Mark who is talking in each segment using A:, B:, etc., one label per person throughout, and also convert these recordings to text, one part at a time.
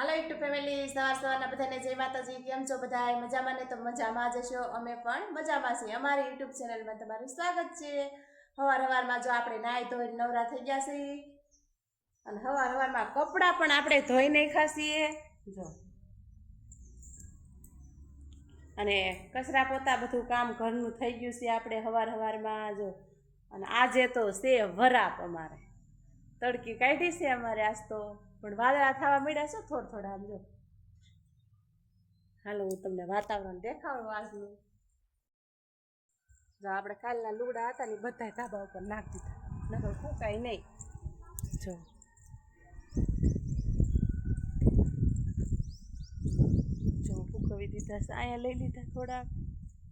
A: હાલો YouTube family, સવારના બધાને જય માતાજી. કેમ છો બધા? મજામાં ને? તો મજામાં જ હશો. અમે પણ મજામાં છીએ. અમારી યુટ્યુબ ચેનલમાં તમારું સ્વાગત છે. સવારમાં જો આપણે નાહી ધોઈને નવરા થઈ ગયા છીએ અને સવારમાં કપડાં પણ આપણે ધોઈ નાખ્યા છીએ જો, અને કચરા પોતા બધું કામ ઘરનું થઈ ગયું છે આપણે સવારમાં જો. અને આજે તો છે વરાપ, અમારે તડકી કાઢી છે અમારે આજ તો, પણ વાદળા થવા મળ્યા છે થોડા આમ જો. હાલો હું તમને વાતાવરણ દેખાડું આજનું. જો આપણે કાલના લુગડા હતા ને બધા ધાબા ઉપર નાખી દીધા, નકર ફૂંકાય નહીં જો. જો ફૂંકવી દીધા છે, અહીંયા લઈ લીધા થોડાક.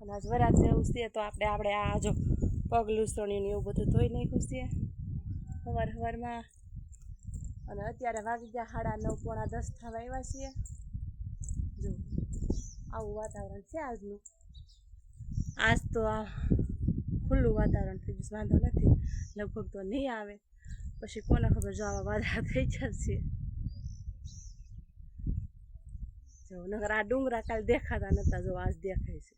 A: અને આજ વરાત જેવું છે તો આપણે આ જો પગ લૂસણી ને એવું બધું ધોઈ નાખ્યું છે સવારમાં. અને અત્યારે વાગી ગયા 9:30 પોણા 10 થવા આવ્યા છીએ જો. આવું વાતાવરણ છે આજનું. આજ તો આ ખુલ્લું વાતાવરણ થઈ ગયું, વાંધો નથી. લગભગ તો નહીં આવે, પછી કોને ખબર જો આવા વાદળા થઈ જશે જો. નગર આ ડુંગરા કાલ દેખાતા નતા, જો આજ દેખાય છે.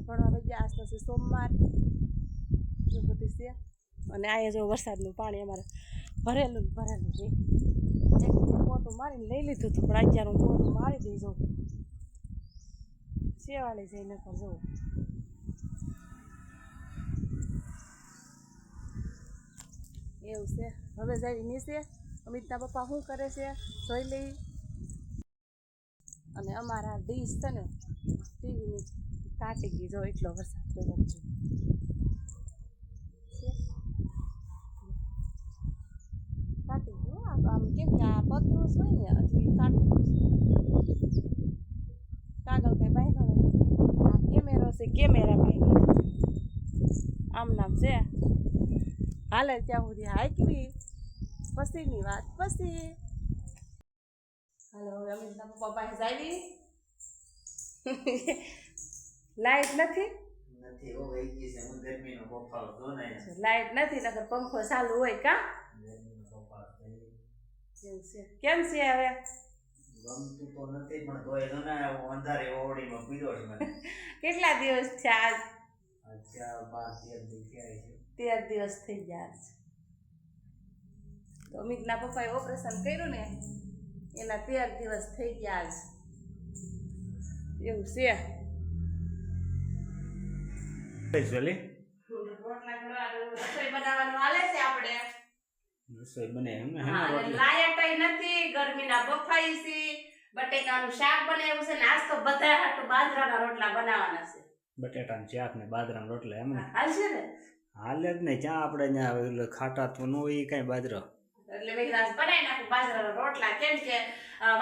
A: ભણવા વહી આજ તો સોમવાર એવું બધું છે. અને અહીંયા જો વરસાદનું પાણી અમારે ભરેલું છે. એક પોતું મારીને લઈ લીધું હતું, પણ અત્યારે હું પોતું મારી દઈ જાઉં શેવાળી જઈને નકર જવું. એવું છે. હવે જાય નીચે અમિતના પપ્પા શું કરે છે જોઈ લઈ. અને અમારા ડીશ છે ને ટીવીની કાઢી ગઈ જો, એટલો વરસાદ પડ્યો જો. કાઢી ગયો આમ, કેમ કે આ પતરું હોય ને એટલે કાઢી કાગળ કઈ બાય આ કેમેરો છે, કેમેરા ભાઈ આમ નામ છે. હાલે ત્યાં સુધી હાઈકવી પછીની વાત પછી. હાલો હવે અમિતના પપ્પા પાસે જાવી. લાઈટ નથી, લાઈટ નથી, નકર પંખો ચાલુ હોય કા. કેમ છે હવે? કેટલા દિવસ થયા? 13 દિવસ થઈ ગયા છે. તો અમિતના પપ્પાએ ઓપરેશન કર્યું ને એના 13 દિવસ થઈ ગયા છે. એવું છે. રસોઈ બનાવવાનું હાલે છે આપણે.
B: રસોઈ બને એમ ને?
A: લાયટ નથી, ગરમીના બફાઈ છે. બટેકાનું શાક બનાવ્યું છે ને આજ તો બધા હાટુ બાજરાના રોટલા બનાવવાના છે.
B: બટેટાનું શાક ને બાજરાના રોટલા એમ ને?
A: હાલશે ને?
B: હાલે જ ને, ક્યાં આપણે ત્યાં ખાટા તો ન હોય કઈ બાજરો.
A: એટલે મેં રાસ બનાવી નાખું બાજરાના રોટલા, કેમ કે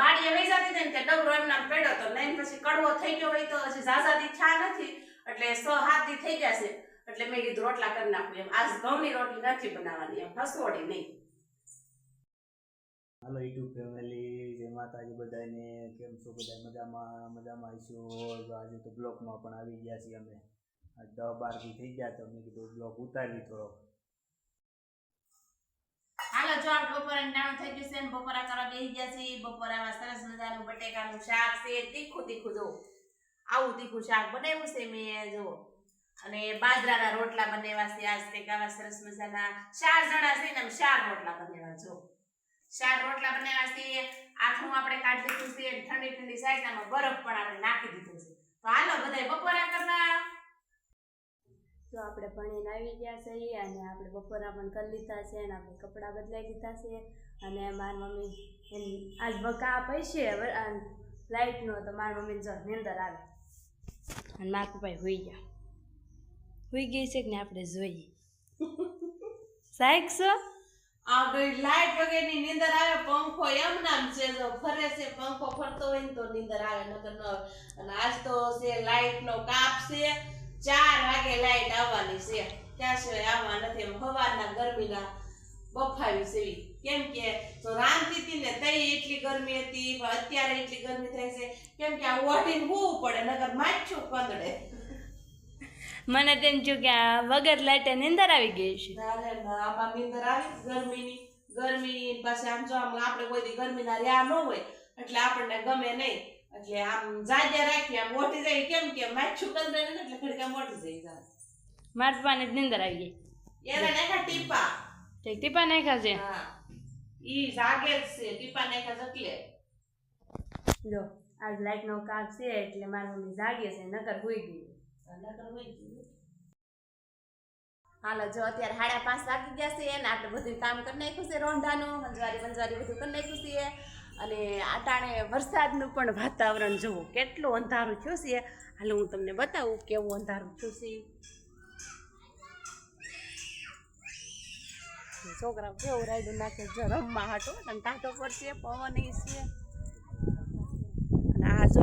A: વાડીએ વહી જતી હતી ને તે ડબરો એમના પડ્યો તો નહીં, પછી કડવો થઈ ગયો હોય તો હજી ઝાઝાદી છા નથી, એટલે 6-7 દી થઈ ગયા છે. એટલે મેં કીધું રોટલા કરી નાખું એમ. આજ ઘઉંની રોટલી નથી બનાવવાની એમ, હસવડી નહીં.
B: હાલો યુટ્યુબ ફેમિલી, જય માતાજી બધાને. કેમ છો બધા? મજામાં આવીશું. આજે તો બ્લોગમાં પણ આવી ગયા છીએ અમે. આજ 10-12 દી થઈ ગયા તો મેં કીધું બ્લોગ ઉતારી થોડો.
A: હાલો જો આપણે બપોરા ટાણું થઈ ગયું છે ને બપોરા કરવા બેસી ગયા છે. બપોરામાં સરસ મજાનું બટેકાનું શાક છે, તીખું જો. આવું તીખું શાક બનાવ્યું છે મેં જો. અને બાજરાના રોટલા બનાવ્યા છે આજ. તે આવા સરસ મજાના 4 જણા છે ને 4 રોટલા બનાવ્યા જો. 4 રોટલા બનાવ્યા છે. આખું આપણે કાઢી દીધું છે. ઠંડી સાઈડમાં બરફ પણ આપણે નાખી દીધો છે. તો હાલો બધાય બપોરા કરવા. તો આપણે ભણીને આવી ગયા છે અને આપણે બપોરા પણ કરી લીધા છે અને આપણે કપડાં બદલાઈ દીધા છે. અને મારી મમ્મી આજ બકા પૈસે લાઈટ નો તો મારી મમ્મીને જો નીંદર આવે અને મારા પપ્પા હોઈ ગયા. હોઈ ગઈ છે કે ને આપણે જોઈએ સાહેબ આપણે લાઈટ વગેરેની નીંદર આવે. પંખો એમ નામ છે જો ફરે છે, પંખો ફરતો હોય ને તો નીંદર આવે, નકર ન આવે. અને આજ તો છે લાઈટ નો કાપ છે. 4 વાગે લાઈટ આવવાની છે, ત્યાં સિવાય આવવા નથી. સવારના ગરમીના બફાવી સેવી કેમ કે જો રાંધતી હતી ને તઈ એટલી ગરમી હતી પણ અત્યારે એટલી ગરમી થાય છે કેમ કે આ ઓઢીને હોવું પડે નકર માછું કંદડે.
C: મને તેમ થયું કે આ વગર લાઈટે નીંદર આવી ગઈ છે.
A: આમાં નીંદર આવી ગરમી પાસે આમ જો આમ આપણે કોઈ દી ગરમીના રહ્યા ન હોય એટલે આપણને ગમે નહીં એટલે આમ જાગ્યા રાખી આમ ઓઢી જાય કેમ કે માછું કંદડે ને એટલે ઘડીક આમ ઓઢી જાય.
C: મારા પપ્પાને જ નીંદર આવી ગઈ.
A: એને નાખા ટીપા.
C: ઠીક ટીપા નાખ્યા છે.
A: હા ઈ જાગે જ છે ટીપા નાખા છે એટલે.
C: જો આજ લાઈટ નો કાપ છે એટલે મારી મમ્મી જાગે છે નકર હોઈ ગઈ.
A: હાલો જો અત્યારે 5:30 વાગી ગયા છે ને આપણે બધું કામ કરી નાખ્યું છે રોંઢાનું મંજવારી બધું કરી નાખ્યું છે અને આટાણે વરસાદનું પણ વાતાવરણ જુઓ કેટલું અંધારું થયું છે. હાલો હું તમને બતાવું કેવું અંધારું થયું છે. છોકરા કેવું રાયડું નાખે જો રમવા હાટો અને ટાટો પડશે પવન છે અને આ જો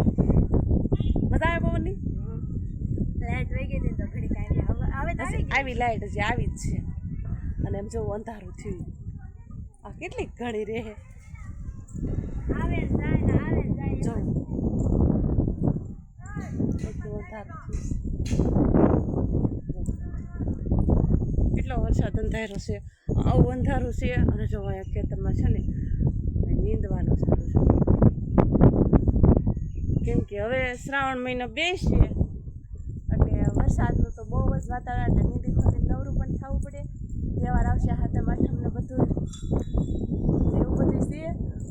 A: મજા આવે પવનની.
C: લાઈટ વહી ગઈ તો ઘડી કાંઈ આવે તો
A: આવી લાઈટ હજી આવી જ છે અને એમ જો અંધારું થયું આ કેટલી ઘણી રહે
C: આવે ને જાય ને આવે ને જાય.
A: જો એટલું અંધારું થયું કેટલો વરસાદ અંધારો છે આવું અંધારું છે અને જો અહીંયા ખેતરમાં છે ને નીંદવાનું સારું છે કેમ કે હવે શ્રાવણ મહિનો બેસશે એટલે વરસાદનું તો બહુ જ વાતાવરણ એટલે નીંદી ખોદી નવરું પણ થવું પડે. તહેવાર આવશે હાથમ આઠમ ને બધું એવું બધું છે.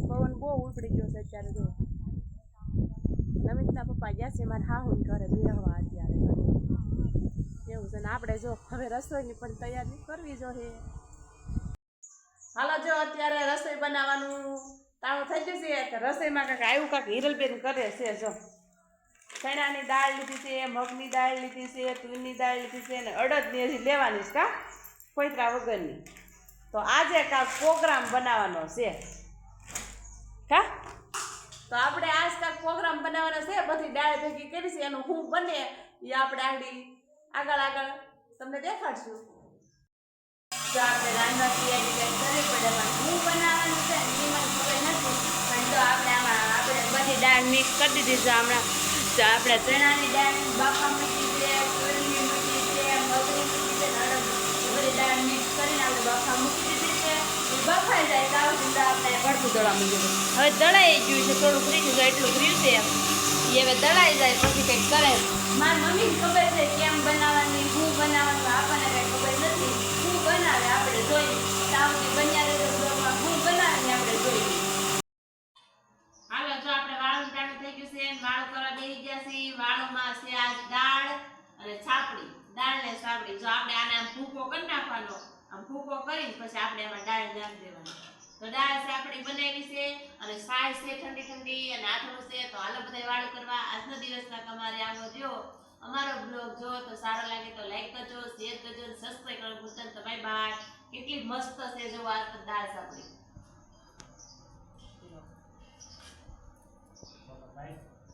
A: પવન બહુ ઉપડી ગયો છે અત્યારે જો નવીનતા પપ્પા ગયા છે મારા હાહુન ઘરે બેહવા અત્યારે એવું છે ને આપણે જો હવે રસોઈની પણ તૈયારી કરવી જોઈએ. હાલો જો અત્યારે રસોઈ બનાવવાનું તાણું થઈ ગયું છે તો રસોઈમાં કાંઈક આવ્યું કાંઈક હિરલબેન કરે છે. જો ચણાની દાળ લીધી છે મગની દાળ લીધી છે તુરની દાળ લીધી છે અને અડદની હજી લેવાની છે કા ફોતરા વગરની. તો આજે કાંઈક પ્રોગ્રામ બનાવવાનો છે કા તો આપણે આજ કાંઈક પ્રોગ્રામ બનાવવાનો છે. બધી દાળ ભેગી કરી છે એનું શું બને એ આપણે આગળ તમને દેખાડશું.
C: તો આપણે રાંધવા તૈયારી કરવી પડે પણ હું બનાવવાનું છે ને એ મને ખબર નથી પણ તો આપણે આમાં આપણે બધી દાળ મિક્સ કરી દીધી છે હમણાં. તો આપણે ચણાની દાળ બાફા મૂકી છે તુરની મૂકી છે મગની મૂકી છે ને બધી દાળ મિક્સ કરીને આપણે બાફા મૂકી દીધી છે. એ બફાઈ જાય ત્યાં સુધી આપણે ભડકું દળવા મૂકી દીધું. હવે દળાઈ ગયું છે થોડુંક રીયું છે એટલું રહ્યું છે એ હવે દળાઈ જાય પછી કંઈક કરે. મારી મમ્મીને ખબર છે કેમ બનાવવાની શું બનાવવાનું આપણને કંઈ ખબર નથી. શું બનાવે આપણે જોઈએ ત્યાં સુધી બન્યા રહેતો બ્લોગમાં શું બનાવે ને આપણે જોઈએ.
A: હાલો જો આપણે વાળું ટાણું થઈ ગયું છે વાળું કરવા બેસી ગયા છે. વાળુમાં છે આ દાળ અને છાપડી દાળ ને છાપડી જો આપણે આને આમ ભૂકો કરી નાખવાનો આમ ભૂકો કરીને પછી આપણે એમાં દાળ નાખી દેવાની. તો દાળ છાપડી બનાવી છે અને સાય છે ઠંડી ઠંડી અને આથરું છે. તો હાલો બધા વાળું કરવા આજનો દિવસ તમારે આવો જો અમારો બ્લોગ જો તો સારો લાગે તો લાઈક કરજો શેર કરજો સબસ્ક્રાઈબ કરવાનું ભૂલતા નહીં. તો બાય બાય. કેટલી મસ્ત છે જો આ દાળ છાપડી.